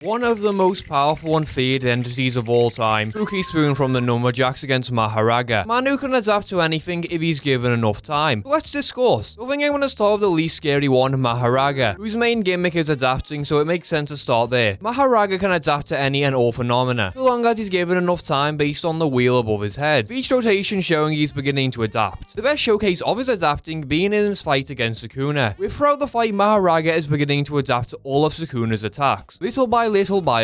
One of the most powerful and feared entities of all time, Spooky Spoon from the Numberjacks against Mahoraga. Man who can adapt to anything if he's given enough time. So let's discuss. I think I'm going to start with the least scary one, Mahoraga, whose main gimmick is adapting, so it makes sense to start there. Mahoraga can adapt to any and all phenomena, so long as he's given enough time based on the wheel above his head. Each rotation showing he's beginning to adapt. The best showcase of his adapting being in his fight against Sukuna, where throughout the fight Mahoraga is beginning to adapt to all of Sukuna's attacks, little by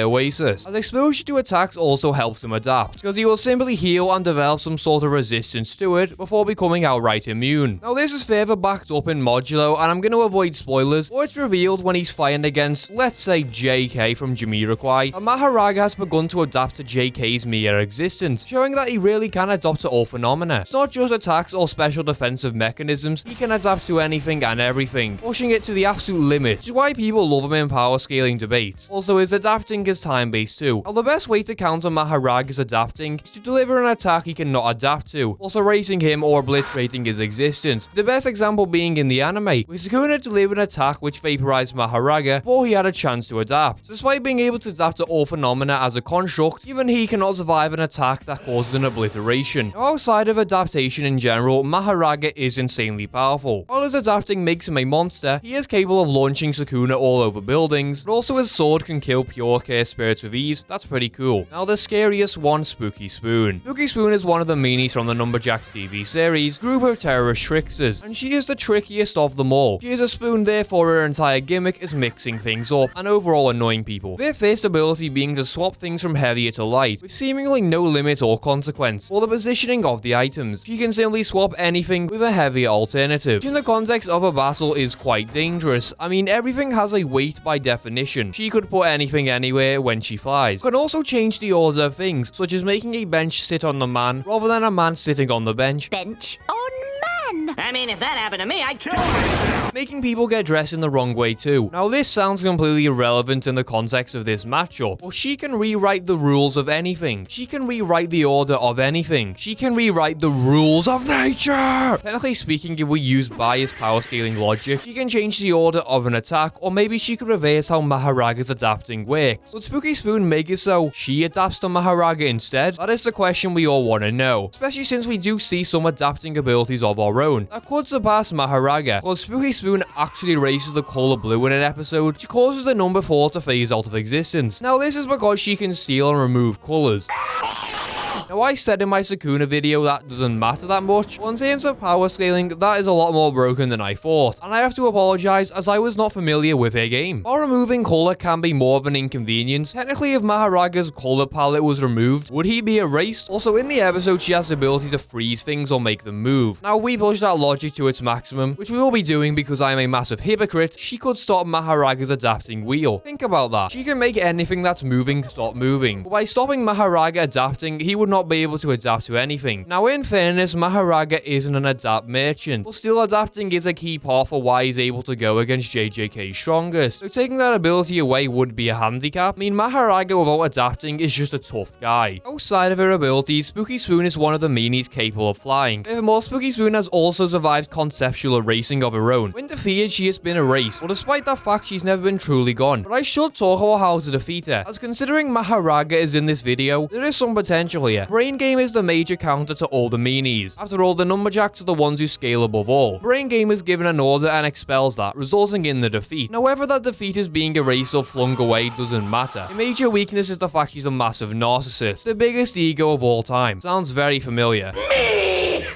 Oasis, as exposure to attacks also helps him adapt, because he will simply heal and develop some sort of resistance to it before becoming outright immune. Now this is further backed up in Modulo, and I'm going to avoid spoilers, or it's revealed when he's fighting against, let's say, JK from Jamiroquai, and Mahoraga has begun to adapt to JK's mere existence, showing that he really can adapt to all phenomena. It's not just attacks or special defensive mechanisms, he can adapt to anything and everything, pushing it to the absolute limit, which is why people love him in power scaling debates. Also, his adapting is time-based too. Now, the best way to counter Mahoraga's adapting is to deliver an attack he cannot adapt to, also erasing him or obliterating his existence. The best example being in the anime, where Sukuna delivered an attack which vaporized Mahoraga before he had a chance to adapt. So despite being able to adapt to all phenomena as a construct, even he cannot survive an attack that causes an obliteration. Now, outside of adaptation in general, Mahoraga is insanely powerful. While his adapting makes him a monster, he is capable of launching Sukuna all over buildings, but also his sword can kill pure care spirits with ease. That's pretty cool. Now the scariest one, Spooky Spoon. Spooky Spoon is one of the meanies from the Numberjacks TV series, group of terrorist tricksters, and she is the trickiest of them all. She is a spoon, therefore her entire gimmick is mixing things up and overall annoying people. Their first ability being to swap things from heavier to light, with seemingly no limit or consequence, or the positioning of the items. She can simply swap anything with a heavier alternative, which in the context of a battle is quite dangerous. I mean, everything has a weight by definition. She could put anything anywhere when she flies. Can also change the order of things, such as making a bench sit on the man rather than a man sitting on the bench. Bench on man. I mean, if that happened to me, I'd kill myself. Making people get dressed in the wrong way too. Now this sounds completely irrelevant in the context of this matchup, but she can rewrite the rules of anything. She can rewrite the order of anything. She can rewrite the rules of nature. Technically speaking, if we use biased power scaling logic, she can change the order of an attack, or maybe she could reverse how Mahoraga's adapting works. Would Spooky Spoon make it so she adapts to Mahoraga instead? That is the question we all want to know, especially since we do see some adapting abilities of our own that could surpass Mahoraga, because Spooky Spoon actually raises the color blue in an episode, which causes the number 4 to phase out of existence. Now this is because she can steal and remove colors. Now I said in my Sukuna video that doesn't matter that much, but in terms of power scaling, that is a lot more broken than I thought, and I have to apologize as I was not familiar with her game. While removing color can be more of an inconvenience, technically if Mahoraga's color palette was removed, would he be erased? Also in the episode she has the ability to freeze things or make them move. Now if we push that logic to its maximum, which we will be doing because I am a massive hypocrite, she could stop Mahoraga's adapting wheel. Think about that. She can make anything that's moving stop moving, but by stopping Mahoraga adapting, he would not be able to adapt to anything. Now in fairness, Mahoraga isn't an adapt merchant, but still adapting is a key part for why he's able to go against JJK's strongest. So taking that ability away would be a handicap. I mean, Mahoraga without adapting is just a tough guy. Outside of her abilities, Spooky Spoon is one of the meanies capable of flying. Furthermore, Spooky Spoon has also survived conceptual erasing of her own. When defeated, she has been erased, but despite that fact, she's never been truly gone. But I should talk about how to defeat her, as considering Mahoraga is in this video, there is some potential here. Brain Game is the major counter to all the meanies. After all, the Numberjacks are the ones who scale above all. Brain Game is given an order and expels that, resulting in the defeat. Now, whether that defeat is being erased or flung away doesn't matter. A major weakness is the fact she's a massive narcissist, the biggest ego of all time. Sounds very familiar.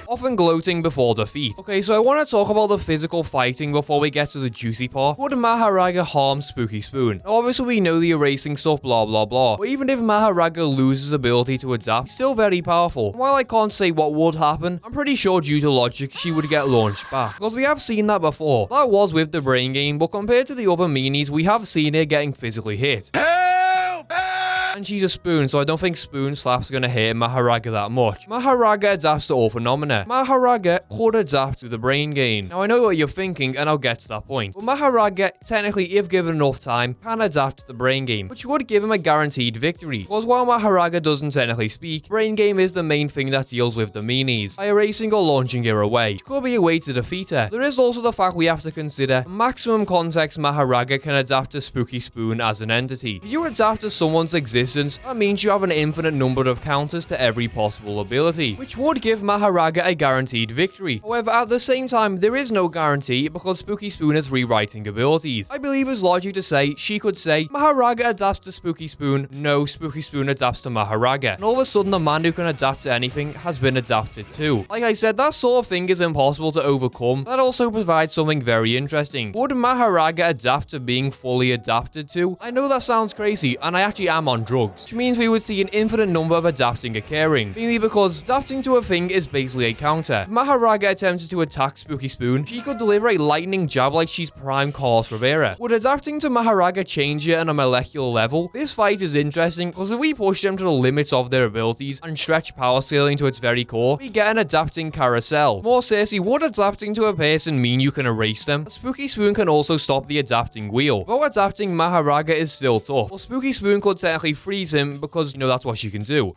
Often gloating before defeat. Okay, so I want to talk about the physical fighting before we get to the juicy part. Would Mahoraga harm Spooky Spoon? Now, obviously we know the erasing stuff, blah blah blah, but even if Mahoraga loses ability to adapt, he's still very powerful. And while I can't say what would happen, I'm pretty sure due to logic, she would get launched back, because we have seen that before. That was with the Brain Game, but compared to the other meanies, we have seen her getting physically hit. Help! Help! And she's a spoon, so I don't think spoon slaps are gonna hit Mahoraga that much. Mahoraga adapts to all phenomena. Mahoraga could adapt to the brain gain. Now I know what you're thinking, and I'll get to that point. But Mahoraga, technically, if given enough time, can adapt to the brain game, which would give him a guaranteed victory. Because while Mahoraga doesn't technically speak, brain game is the main thing that deals with the meanies, by erasing or launching her away, which could be a way to defeat her. There is also the fact we have to consider maximum context. Mahoraga can adapt to Spooky Spoon as an entity. If you adapt to someone's existence, that means you have an infinite number of counters to every possible ability, which would give Mahoraga a guaranteed victory. However, at the same time, there is no guarantee because Spooky Spoon has rewriting abilities. I believe it's logic to say she could say Mahoraga adapts to Spooky Spoon, no, Spooky Spoon adapts to Mahoraga, and all of a sudden the man who can adapt to anything has been adapted too. Like I said, that sort of thing is impossible to overcome. That also provides something very interesting. Would Mahoraga adapt to being fully adapted to? I know that sounds crazy, and I actually am on drugs, which means we would see an infinite number of adapting occurring, mainly because adapting to a thing is basically a counter. If Mahoraga attempted to attack Spooky Spoon, she could deliver a lightning jab like she's prime Carlos Rivera. Would adapting to Mahoraga change it on a molecular level? This fight is interesting because if we push them to the limits of their abilities and stretch power scaling to its very core, we get an adapting carousel. More seriously, would adapting to a person mean you can erase them? Spooky Spoon can also stop the adapting wheel. Though adapting Mahoraga is still tough, well, Spooky Spoon could technically freeze him because, that's what she can do.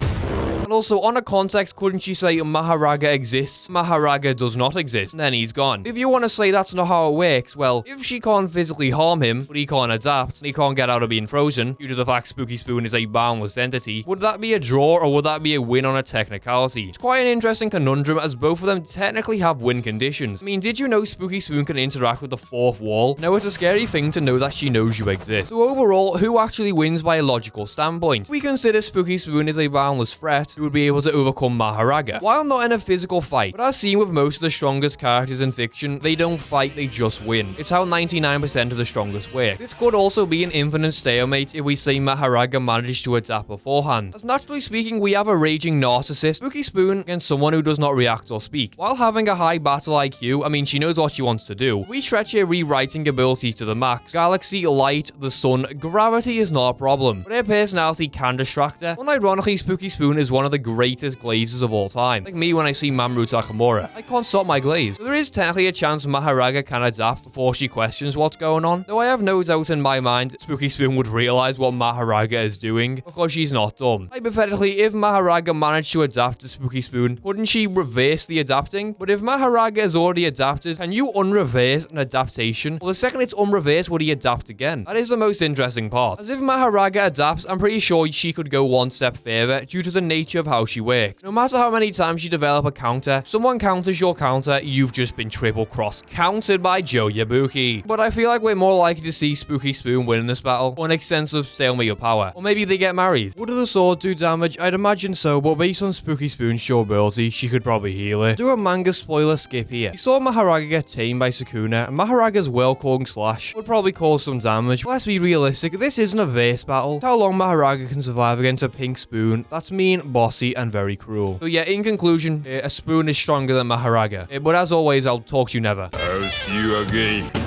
And also, on a context, couldn't she say Mahoraga exists, Mahoraga does not exist, and then he's gone? If you want to say that's not how it works, well, if she can't physically harm him, but he can't adapt, and he can't get out of being frozen, due to the fact Spooky Spoon is a boundless entity, would that be a draw, or would that be a win on a technicality? It's quite an interesting conundrum, as both of them technically have win conditions. I mean, did you know Spooky Spoon can interact with the fourth wall? No, it's a scary thing to know that she knows you exist. So overall, who actually wins by a logical standpoint? We consider Spooky Spoon is a boundless threat who would be able to overcome Mahoraga, while not in a physical fight. But as seen with most of the strongest characters in fiction, they don't fight, they just win. It's how 99% of the strongest work. This could also be an infinite stalemate if we say Mahoraga managed to adapt beforehand. As naturally speaking, we have a raging narcissist, Spooky Spoon, against someone who does not react or speak. While having a high battle IQ, I mean, she knows what she wants to do. We stretch her rewriting abilities to the max. Galaxy, light, the sun, gravity is not a problem, but her personality can distract her. Unironically, Spooky Spoon is one of the greatest glazers of all time. Like me when I see Mamoru Takamura. I can't stop my glaze. So there is technically a chance Mahoraga can adapt before she questions what's going on. Though I have no doubt in my mind Spooky Spoon would realize what Mahoraga is doing because she's not dumb. Hypothetically, if Mahoraga managed to adapt to Spooky Spoon, couldn't she reverse the adapting? But if Mahoraga is already adapted, can you unreverse an adaptation? Well, the second it's unreversed, would he adapt again? That is the most interesting part. As if Mahoraga adapts, I'm pretty sure she could go one step further due to the nature of how she works. No matter how many times you develop a counter, if someone counters your counter, you've just been triple cross countered by Joe Yabuki. But I feel like we're more likely to see Spooky Spoon win in this battle, or an extensive stalemate of power. Or maybe they get married. Would the sword do damage? I'd imagine so, but based on Spooky Spoon's show ability, she could probably heal it. Do a manga spoiler skip here. You saw Mahoraga get tamed by Sukuna, and Mahoraga's well-calling slash would probably cause some damage. But let's be realistic, this isn't a verse battle. How long Mahoraga can survive against a pink spoon, that's mean, bossy, and very cruel. So yeah, in conclusion, a spoon is stronger than Mahoraga. But as always, I'll talk to you never. I'll see you again.